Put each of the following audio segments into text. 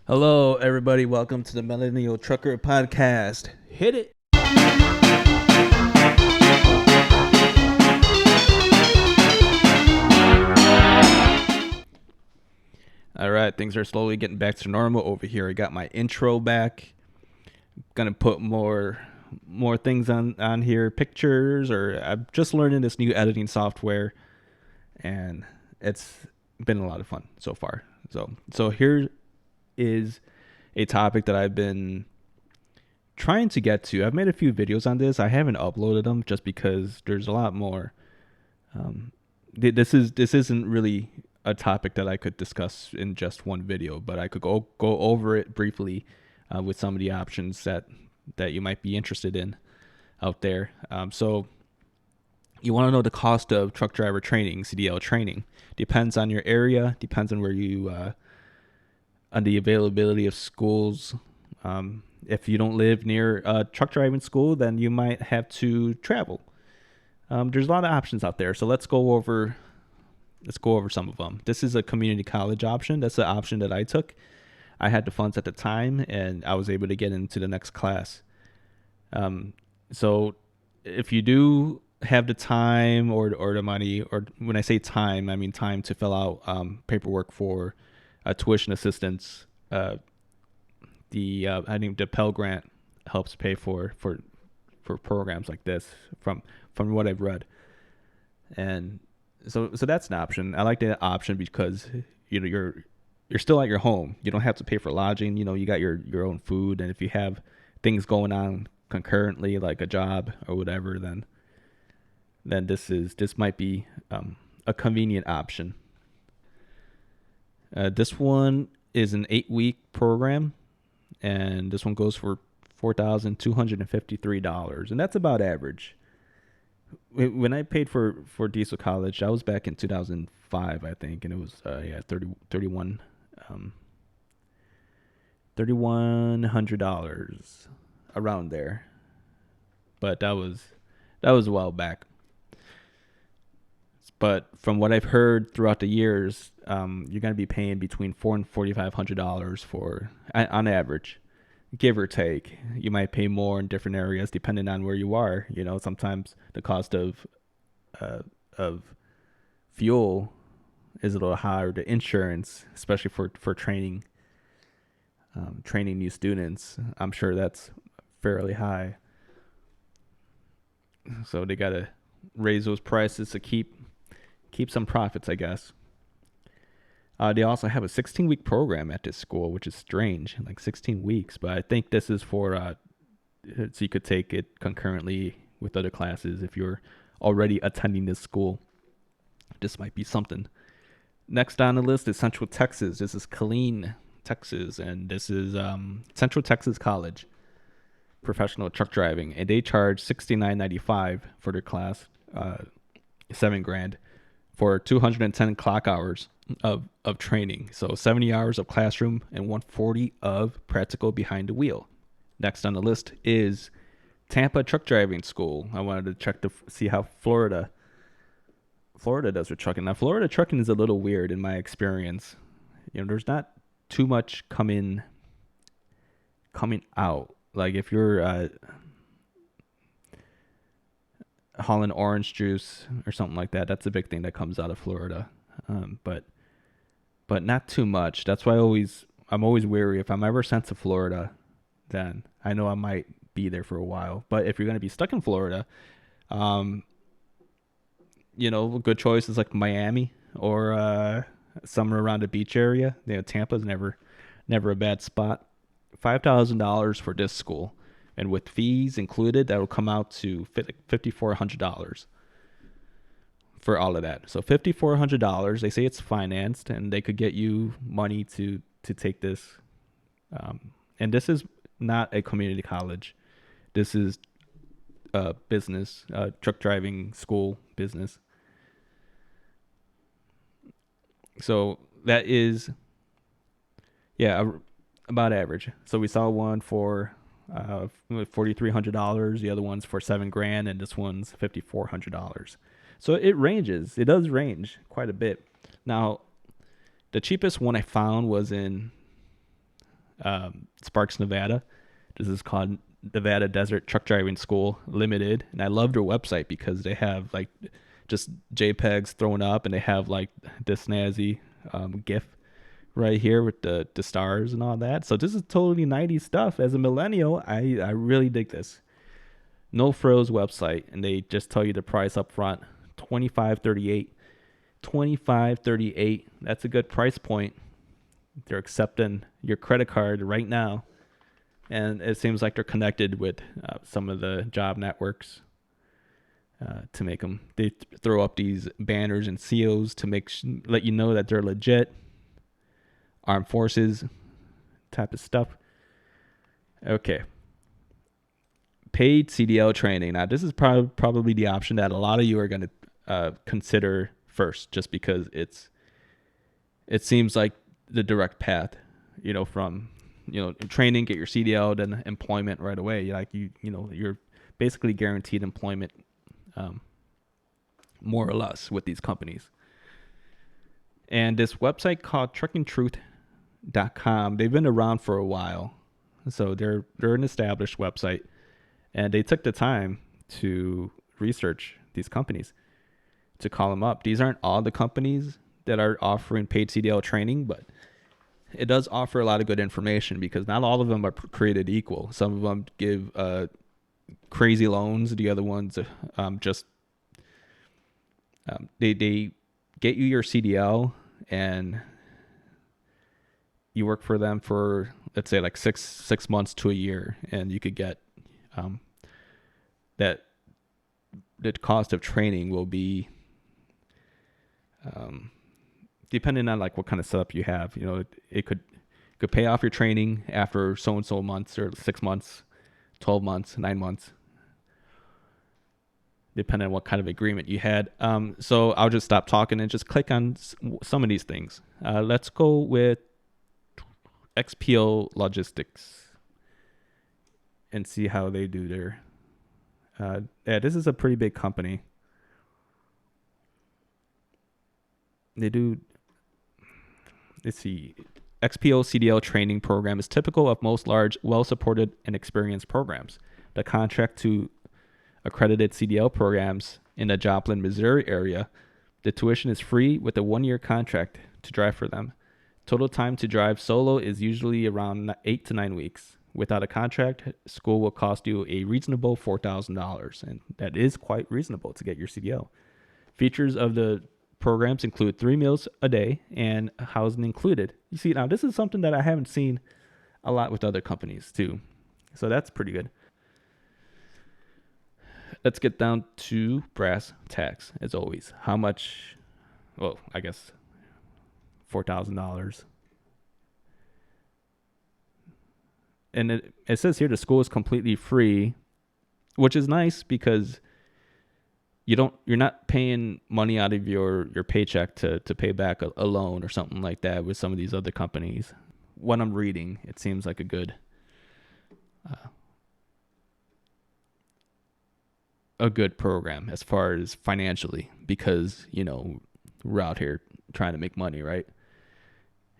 Hello, everybody. Welcome to the Millennial Trucker podcast. Hit it. All right, things are slowly getting back to normal over here. I got my intro back. Gonna put more things on here, pictures, or I'm just learning this new editing software, and it's been a lot of fun so far. So here is a topic that I've been trying to get to. I've made a few videos on this. I haven't uploaded them just because there's a lot more. This isn't really a topic that I could discuss in just one video, but I could go over it briefly with some of the options that you might be interested in out there. So you want to know the cost of truck driver training, CDL training. Depends on your area. Depends on where you on the availability of schools. If you don't live near a truck driving school, then you might have to travel. There's a lot of options out there, so let's go over some of them. This is a community college option. That's the option that I took. I had the funds at the time, and I was able to get into the next class. So if you do have the time or the money, or when I say time, I mean time to fill out paperwork for tuition assistance. I think the Pell Grant helps pay for programs like this from what I've read, and so that's an option. I like that option because you're still at your home. You don't have to pay for lodging. You got your own food, and if you have things going on concurrently, like a job or whatever, then this might be a convenient option. This one is an 8-week program, and this one goes for $4,253, and that's about average. When I paid for diesel college, I was back in 2005, I think, and it was $3,100 around there. But that was a while back. But from what I've heard throughout the years, you're going to be paying between $400 and $4,500 for, on average, give or take. You might pay more in different areas depending on where you are. Sometimes the cost of fuel is a little higher. The insurance, especially for training new students, I'm sure that's fairly high. So they gotta raise those prices to keep some profits, I guess. They also have a 16-week program at this school, which is strange, like 16 weeks. But I think this is for so you could take it concurrently with other classes if you're already attending this school. This might be something. Next on the list is Central Texas. This is Killeen, Texas, and this is Central Texas College professional truck driving, and they charge $69.95 for their class, $7,000 for 210 clock hours of training. So 70 hours of classroom and 140 of practical behind the wheel. Next on the list is Tampa Truck Driving School. I wanted to check to see how Florida does with trucking. Now, Florida trucking is a little weird in my experience. There's not too much coming out. Like if you're hauling orange juice or something like that, that's a big thing that comes out of Florida. But not too much. That's why I'm always wary. If I'm ever sent to Florida, then I know I might be there for a while. But if you're going to be stuck in Florida, a good choice is like Miami or somewhere around the beach area. Tampa's never a bad spot. $5,000 for this school, and with fees included, that will come out to $5,400 for all of that. So $5,400. They say it's financed, and they could get you money to take this. And this is not a community college. This is a business, truck driving school business. So that is, about average. So we saw one for $4,300. The other one's for $7,000, and this one's $5,400. So it ranges. It does range quite a bit. Now, the cheapest one I found was in Sparks, Nevada. This is called Nevada Desert Truck Driving School Limited, and I love their website because they have like just JPEGs thrown up, and they have like this snazzy GIF right here with the stars and all that. So this is totally 90s stuff. As a millennial, I really dig this. No frills website, and they just tell you the price up front, 25.38. 25.38. That's a good price point. They're accepting your credit card right now, and it seems like they're connected with some of the job networks to make them. They throw up these banners and seals to let you know that they're legit. Armed forces type of stuff. Okay. Paid CDL training. Now, this is probably the option that a lot of you are going to consider first, just because it seems like the direct path, from training, get your CDL, then employment right away. Like you're basically guaranteed employment, more or less, with these companies. And this website called truckingtruth.com, they've been around for a while, so they're an established website. And they took the time to research these companies, to call them up. These aren't all the companies that are offering paid CDL training, but it does offer a lot of good information because not all of them are created equal. Some of them give crazy loans. The other ones they get you your CDL, and you work for them for, let's say, like six months to a year, and you could get that the cost of training will be depending on like what kind of setup you have. It could pay off your training after so and so months, or 6 months, 12 months, 9 months, depending on what kind of agreement you had. So I'll just stop talking and just click on some of these things. Let's go with XPO Logistics and see how they do their. This is a pretty big company. They do. Let's see. XPO CDL training program is typical of most large, well-supported, and experienced programs. The contract to accredited CDL programs in the Joplin, Missouri area, the tuition is free with a 1-year contract to drive for them. Total time to drive solo is usually around 8 to 9 weeks. Without a contract, school will cost you a reasonable $4,000, and that is quite reasonable to get your CDL. Features of the programs include 3 meals a day and housing included. You see, now this is something that I haven't seen a lot with other companies too, so that's pretty good. Let's get down to brass tacks, as always. How much? Well, I guess $4,000. And it says here the school is completely free, which is nice because you're not paying money out of your paycheck to pay back a loan or something like that with some of these other companies. What I'm reading, it seems like a good program as far as financially, because we're out here trying to make money, right?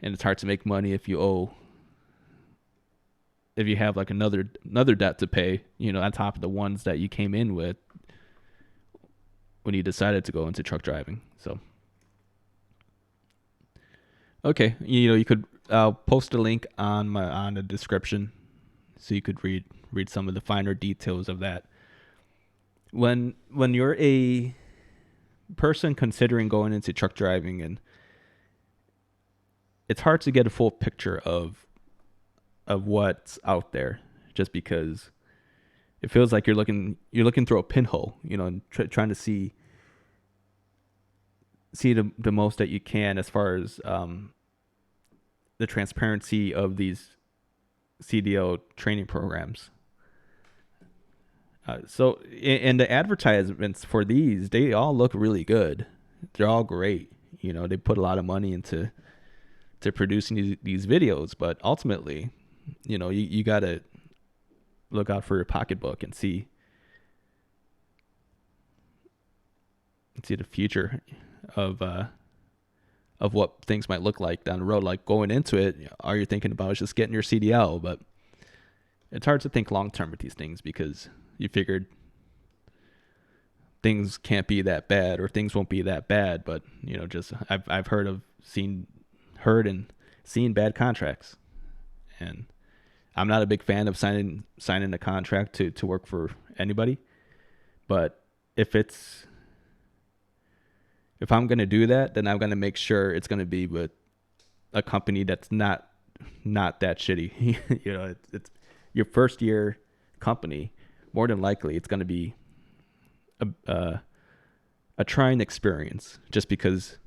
And it's hard to make money if you have like another debt to pay, on top of the ones that you came in with when you decided to go into truck driving. So, okay, you could post a link on the description, so you could read some of the finer details of that. When you're a person considering going into truck driving, and it's hard to get a full picture of what's out there, just because it feels like you're looking through a pinhole, and trying to see the most that you can as far as the transparency of these CDL training programs. So, and the advertisements for these, they all look really good. They're all great. They put a lot of money into producing these videos, but ultimately, you got to look out for your pocketbook and see the future of of what things might look like down the road. Like going into it, all you're thinking about is just getting your CDL, but it's hard to think long term with these things because you figured things can't be that bad or things won't be that bad. But just I've heard and seen bad contracts, and I'm not a big fan of signing a contract to work for anybody. But if I'm gonna do that, then I'm gonna make sure it's gonna be with a company that's not that shitty. It's your first year company. More than likely, it's gonna be a trying experience, just because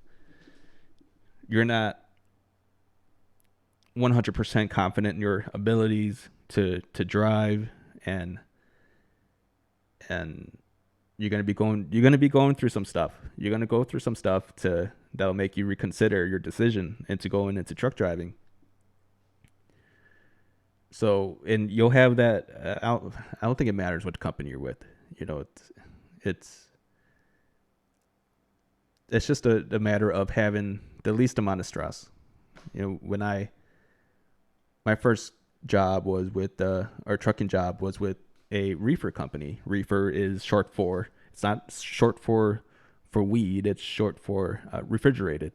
you're not 100% confident in your abilities to drive, and you're going to be going through some stuff. You're going to go through some stuff that'll make you reconsider your decision into going into truck driving. So, and you'll have that. I don't think it matters what company you're with. It's just a matter of having the least amount of stress. When my first job was with our trucking job was with a reefer company. Reefer is short for, it's not short for weed. It's short for refrigerated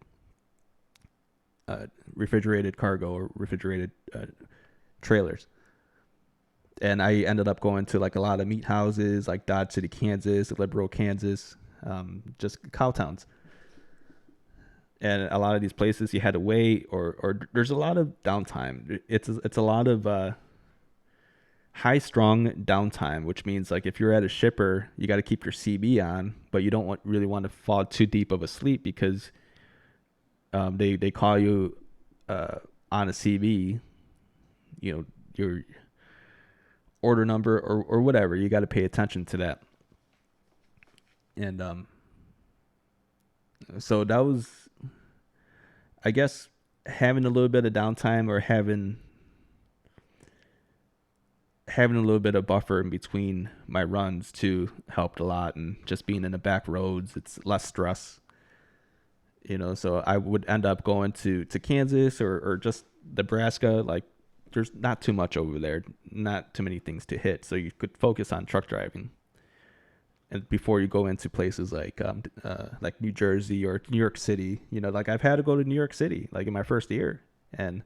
cargo, or refrigerated trailers. And I ended up going to like a lot of meat houses, like Dodge City, Kansas, Liberal, Kansas, just cow towns. And a lot of these places you had to wait, or there's a lot of downtime. It's a lot of high strung downtime, which means like if you're at a shipper, you got to keep your CB on, but you don't really want to fall too deep of a sleep because they call you on a CB, your order number or whatever. You got to pay attention to that. And so that was, I guess, having a little bit of downtime, or having a little bit of buffer in between my runs too helped a lot. And just being in the back roads, it's less stress. So I would end up going to Kansas or just Nebraska. Like there's not too much over there, not too many things to hit. So you could focus on truck driving. And before you go into places like New Jersey or New York City, like I've had to go to New York City like in my first year, and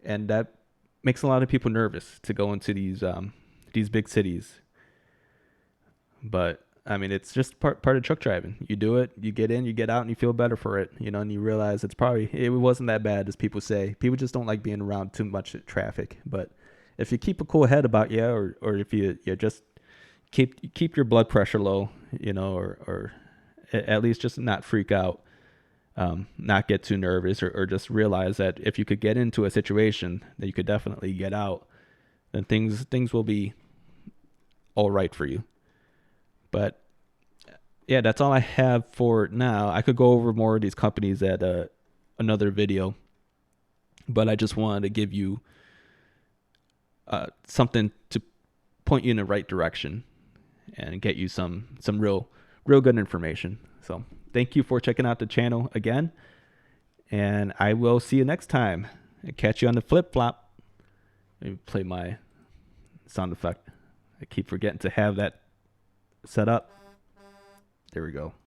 that makes a lot of people nervous to go into these big cities. But I mean, it's just part of truck driving. You do it, you get in, you get out, and you feel better for it, and you realize it wasn't that bad as people say. People just don't like being around too much traffic. But if you keep a cool head about you, or if you just keep your blood pressure low, or at least just not freak out, not get too nervous, or just realize that if you could get into a situation that you could definitely get out, then things will be all right for you. But yeah, that's all I have for now. I could go over more of these companies at another video, but I just wanted to give you something to point you in the right direction and get you some real good information. So thank you for checking out the channel again, and I will see you next time. And catch you on the flip flop. Let me play my sound effect. I keep forgetting to have that set up. There we go.